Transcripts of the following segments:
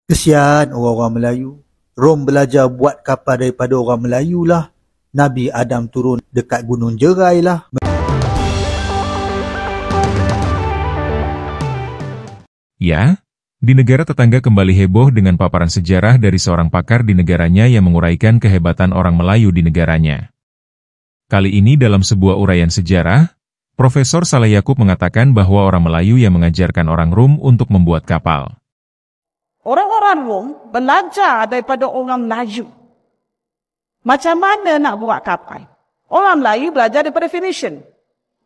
Kesian orang-orang Melayu. Rom belajar buat kapal daripada orang Melayu lah. Nabi Adam turun dekat Gunung Jerai lah. Ya, di negara tetangga kembali heboh dengan paparan sejarah dari seorang pakar di negaranya yang menguraikan kehebatan orang Melayu di negaranya. Kali ini dalam sebuah uraian sejarah, Profesor Saleh Yakub mengatakan bahwa orang Melayu yang mengajarkan orang Rom untuk membuat kapal. Orang-orang Rom belajar daripada orang Melayu. Macam mana nak buat kapal? Orang Melayu belajar daripada Phoenician.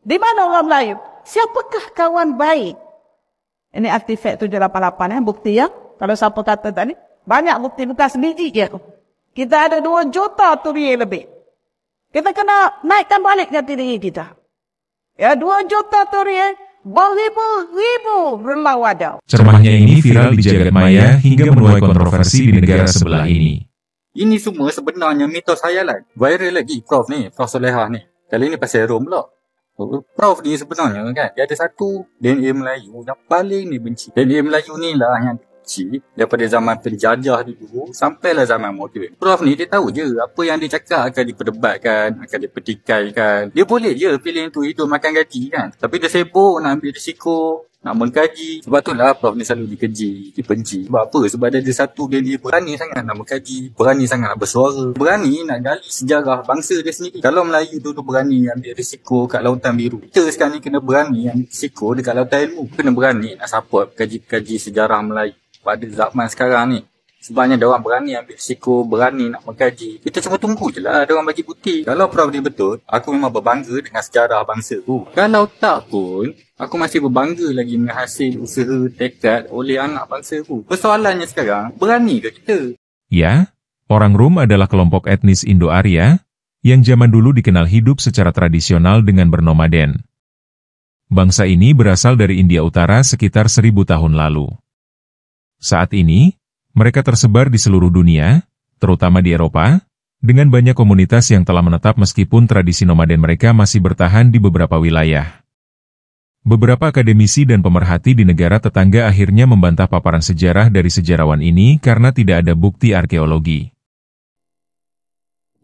Di mana orang Melayu? Siapakah kawan baik? Ini artifak 788 bukti ya. Kalau siapa kata tadi, banyak bukti, bukan sebiji je. Kita ada 2 juta turie lebih. Kita kena naikkan balik jati diri kita. Ya, 2 juta turie, beribu-ribu berlawada. Ceramahnya ini viral di jagat maya hingga menuai kontroversi di negara sebelah ini. Ini semua sebenarnya mitos khayalan. Viral lagi Prof ni, Prof Solehah ni. Kali ni pasal Rom pula. Prof ni sebenarnya kan, dia ada satu DNA Melayu yang paling dibenci. DNA Melayu ni lah yang dibenci daripada zaman penjajah dulu sampailah zaman moden. Prof ni dia tahu je apa yang dia cakap akan diperdebatkan, akan dipertikaikan. Dia boleh je pilih tu hidup makan gaji kan. Tapi dia sibuk nak ambil risiko, nak mengkaji. Sebab tu lah Prof ni selalu dikeji, dibenci. Sebab apa? Sebab dia ada satu dia berani sangat nak mengkaji, berani sangat nak bersuara, berani nak gali sejarah bangsa dia sendiri. Kalau Melayu tu berani ambil risiko kat Lautan Biru, kita sekarang ni kena berani ambil risiko dekat Lautan Ilmu. Kena berani nak support kaji-kaji sejarah Melayu pada zaman sekarang ni. Sebabnya diorang berani ambil risiko, berani nak mengkaji. Kita cuma tunggu je lah diorang bagi bukti. Kalau Prof ni betul, aku memang berbangga dengan sejarah bangsa tu. Kalau tak pun, aku masih berbangga lagi dengan hasil usaha tekad oleh anak bangsa tu. Persoalannya sekarang, berani ke kita? Ya, orang Rom adalah kelompok etnis Indo-Arya yang zaman dulu dikenal hidup secara tradisional dengan bernomaden. Bangsa ini berasal dari India Utara sekitar 1000 tahun lalu. Saat ini, mereka tersebar di seluruh dunia, terutama di Eropa, dengan banyak komunitas yang telah menetap meskipun tradisi nomaden mereka masih bertahan di beberapa wilayah. Beberapa akademisi dan pemerhati di negara tetangga akhirnya membantah paparan sejarah dari sejarawan ini karena tidak ada bukti arkeologi.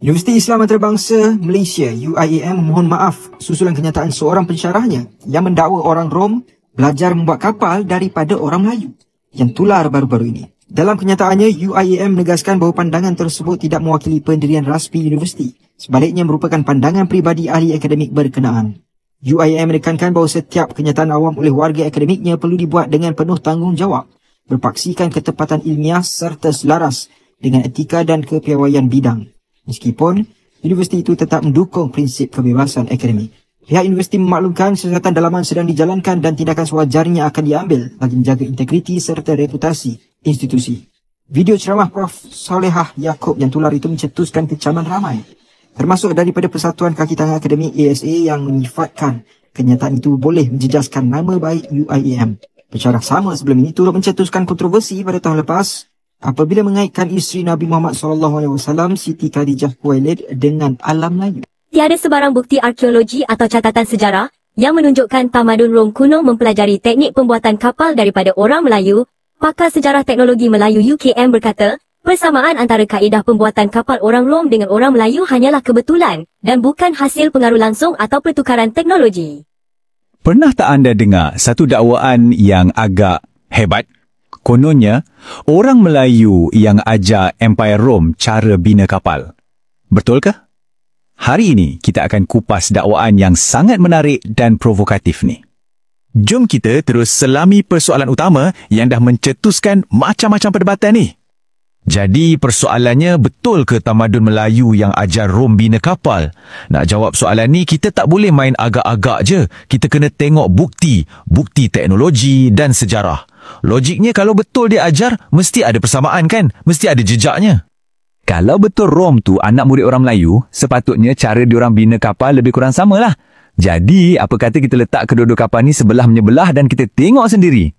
Universiti Islam Antarabangsa Malaysia UIAM memohon maaf susulan kenyataan seorang pensyarahnya yang mendakwa orang Rom belajar membuat kapal daripada orang Melayu yang tular baru-baru ini. Dalam kenyataannya, UIAM menegaskan bahawa pandangan tersebut tidak mewakili pendirian rasmi universiti. Sebaliknya merupakan pandangan peribadi ahli akademik berkenaan. UIAM menekankan bahawa setiap kenyataan awam oleh warga akademiknya perlu dibuat dengan penuh tanggungjawab, berpaksikan ketepatan ilmiah serta selaras dengan etika dan kepiawaian bidang. Meskipun universiti itu tetap mendukung prinsip kebebasan akademik. Pihak universiti memaklumkan siasatan dalaman sedang dijalankan dan tindakan sewajarnya akan diambil bagi menjaga integriti serta reputasi institusi. Video ceramah Prof Solehah Yakub yang tular itu mencetuskan kecaman ramai, termasuk daripada Persatuan Kaki Tangan Akademik ASA yang menyifatkan kenyataan itu boleh menjejaskan nama baik UIAM. Pensyarah sama sebelum ini turut mencetuskan kontroversi pada tahun lepas apabila mengaitkan isteri Nabi Muhammad SAW Siti Khadijah Khuwailid dengan alam Melayu. Tiada sebarang bukti arkeologi atau catatan sejarah yang menunjukkan tamadun Rom kuno mempelajari teknik pembuatan kapal daripada orang Melayu. Pakar Sejarah Teknologi Melayu UKM berkata, persamaan antara kaedah pembuatan kapal orang Rom dengan orang Melayu hanyalah kebetulan dan bukan hasil pengaruh langsung atau pertukaran teknologi. Pernah tak anda dengar satu dakwaan yang agak hebat? Kononnya, orang Melayu yang ajar Empire Rom cara bina kapal. Betulkah? Hari ini kita akan kupas dakwaan yang sangat menarik dan provokatif ni. Jom kita terus selami persoalan utama yang dah mencetuskan macam-macam perdebatan ni. Jadi persoalannya, betul ke tamadun Melayu yang ajar Rom bina kapal? Nak jawab soalan ni, kita tak boleh main agak-agak je. Kita kena tengok bukti teknologi dan sejarah. Logiknya kalau betul dia ajar, mesti ada persamaan kan? Mesti ada jejaknya. Kalau betul Rom tu anak murid orang Melayu, sepatutnya cara diorang bina kapal lebih kurang samalah. Jadi, apa kata kita letak kedua-dua kapal ni sebelah menyebelah dan kita tengok sendiri?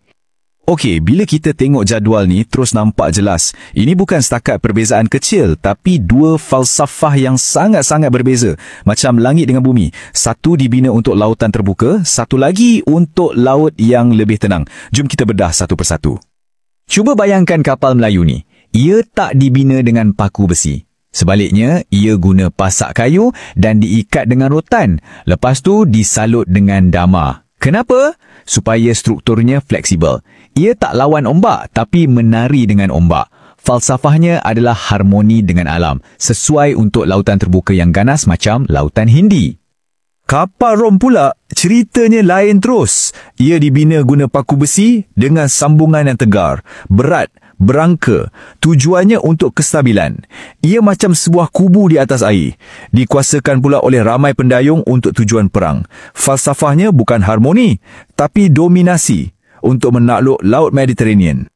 Okey, bila kita tengok jadual ni, terus nampak jelas. Ini bukan setakat perbezaan kecil, tapi dua falsafah yang sangat-sangat berbeza. Macam langit dengan bumi. Satu dibina untuk lautan terbuka, satu lagi untuk laut yang lebih tenang. Jom kita bedah satu persatu. Cuba bayangkan kapal Melayu ni. Ia tak dibina dengan paku besi. Sebaliknya, ia guna pasak kayu dan diikat dengan rotan. Lepas tu disalut dengan dama. Kenapa? Supaya strukturnya fleksibel. Ia tak lawan ombak tapi menari dengan ombak. Falsafahnya adalah harmoni dengan alam, sesuai untuk lautan terbuka yang ganas macam Lautan Hindi. Kapal Rom pula, ceritanya lain terus. Ia dibina guna paku besi dengan sambungan yang tegar, berat, berangka. Tujuannya untuk kestabilan. Ia macam sebuah kubu di atas air. Dikuasakan pula oleh ramai pendayung untuk tujuan perang. Falsafahnya bukan harmoni, tapi dominasi untuk menakluk Laut Mediterranean.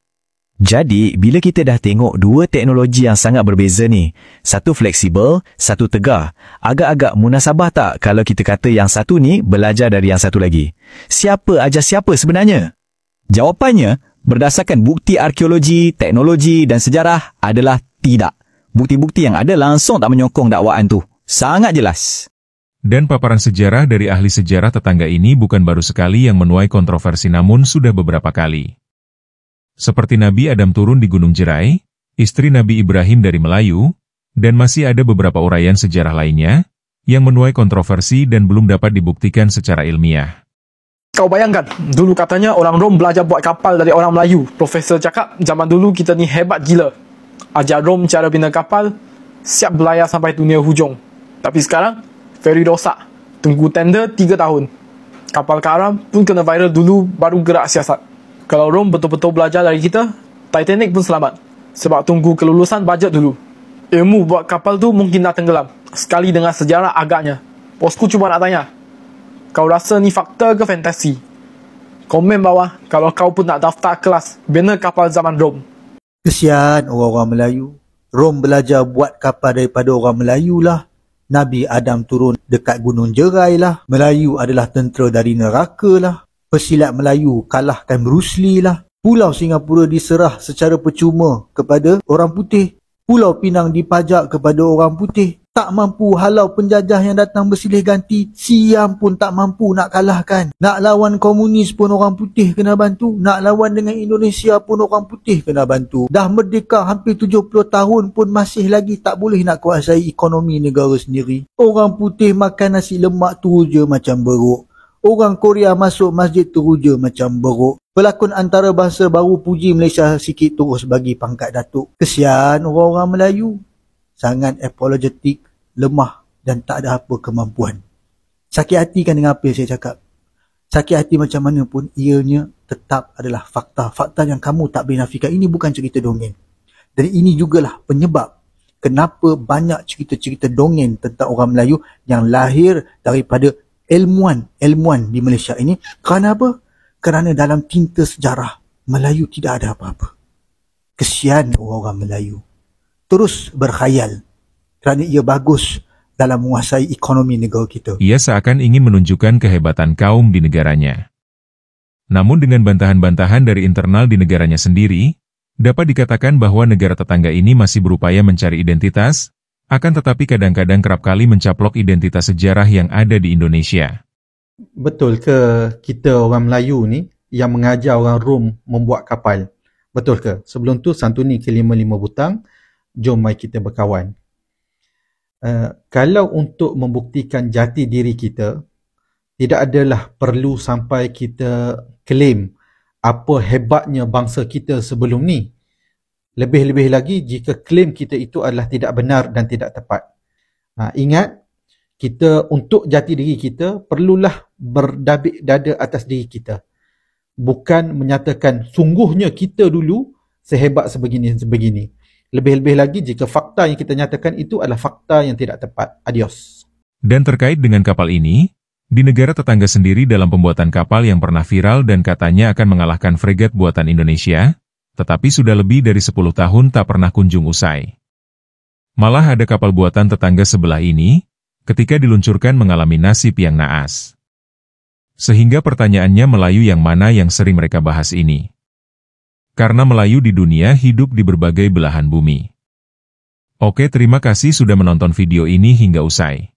Jadi, bila kita dah tengok dua teknologi yang sangat berbeza ni, satu fleksibel, satu tegar, agak-agak munasabah tak kalau kita kata yang satu ni belajar dari yang satu lagi? Siapa ajar siapa sebenarnya? Jawapannya, berdasarkan bukti arkeologi, teknologi dan sejarah adalah tidak. Bukti-bukti yang ada langsung tak menyokong dakwaan tu. Sangat jelas. Dan paparan sejarah dari ahli sejarah tetangga ini bukan baru sekali yang menuai kontroversi namun sudah beberapa kali. Seperti Nabi Adam turun di Gunung Jerai, istri Nabi Ibrahim dari Melayu, dan masih ada beberapa uraian sejarah lainnya yang menuai kontroversi dan belum dapat dibuktikan secara ilmiah. Kau bayangkan, dulu katanya orang Rom belajar buat kapal dari orang Melayu. Profesor cakap, zaman dulu kita ni hebat gila. Ajar Rom cara bina kapal, siap berlayar sampai dunia hujung. Tapi sekarang, feri rosak. Tunggu tender 3 tahun. Kapal karam pun kena viral dulu baru gerak siasat. Kalau Rom betul-betul belajar dari kita, Titanic pun selamat. Sebab tunggu kelulusan bajet dulu. Ilmu buat kapal tu mungkin dah tenggelam. Sekali dengan sejarah agaknya. Bosku cuma nak tanya, kau rasa ni fakta ke fantasi? Komen bawah kalau kau pun nak daftar kelas bina kapal zaman Rom. Kesian orang-orang Melayu. Rom belajar buat kapal daripada orang Melayu lah. Nabi Adam turun dekat Gunung Jerai lah. Melayu adalah tentera dari neraka lah. Pesilat Melayu kalahkan Bruce Lee lah. Pulau Singapura diserah secara percuma kepada orang putih. Pulau Pinang dipajak kepada orang putih. Tak mampu halau penjajah yang datang bersilih ganti. Siam pun tak mampu nak kalahkan. Nak lawan komunis pun orang putih kena bantu. Nak lawan dengan Indonesia pun orang putih kena bantu. Dah merdeka hampir 70 tahun pun masih lagi tak boleh nak kuasai ekonomi negara sendiri. Orang putih makan nasi lemak tu je macam beruk. Orang Korea masuk masjid teruja macam beruk. Pelakon antarabangsa baru puji Malaysia sikit terus bagi pangkat datuk. Kesian orang-orang Melayu. Sangat apologetik, lemah dan tak ada apa kemampuan. Sakit hati kan dengan apa yang saya cakap? Sakit hati macam mana pun, ianya tetap adalah fakta. Fakta yang kamu tak boleh nafikan. Ini bukan cerita dongeng. Dan ini jugalah penyebab kenapa banyak cerita-cerita dongeng tentang orang Melayu yang lahir daripada ilmuwan di Malaysia ini. Kerana apa? Kerana dalam tinta sejarah, Melayu tidak ada apa-apa. Kesian orang-orang Melayu. Terus berkhayal kerana ia bagus dalam menguasai ekonomi negara kita. Ia seakan ingin menunjukkan kehebatan kaum di negaranya. Namun dengan bantahan-bantahan dari internal di negaranya sendiri, dapat dikatakan bahwa negara tetangga ini masih berupaya mencari identitas, akan tetapi kadang-kadang kerap kali mencaplok identitas sejarah yang ada di Indonesia. Betul ke kita orang Melayu ni yang mengajar orang Rom membuat kapal? Betul ke? Sebelum tu santuni ke-5 butang, jom mai kita berkawan. Kalau untuk membuktikan jati diri kita, tidak adalah perlu sampai kita claim apa hebatnya bangsa kita sebelum ni. Lebih-lebih lagi jika klaim kita itu adalah tidak benar dan tidak tepat. Ingat, kita untuk jati diri kita perlulah berdabik dada atas diri kita. Bukan menyatakan sungguhnya kita dulu sehebat sebegini. Lebih-lebih lagi jika fakta yang kita nyatakan itu adalah fakta yang tidak tepat. Adios. Dan terkait dengan kapal ini, di negara tetangga sendiri dalam pembuatan kapal yang pernah viral dan katanya akan mengalahkan fregat buatan Indonesia, tetapi sudah lebih dari 10 tahun tak pernah kunjung usai. Malah ada kapal buatan tetangga sebelah ini, ketika diluncurkan mengalami nasib yang naas. Sehingga pertanyaannya Melayu yang mana yang sering mereka bahas ini. Karena Melayu di dunia hidup di berbagai belahan bumi. Oke, terima kasih sudah menonton video ini hingga usai.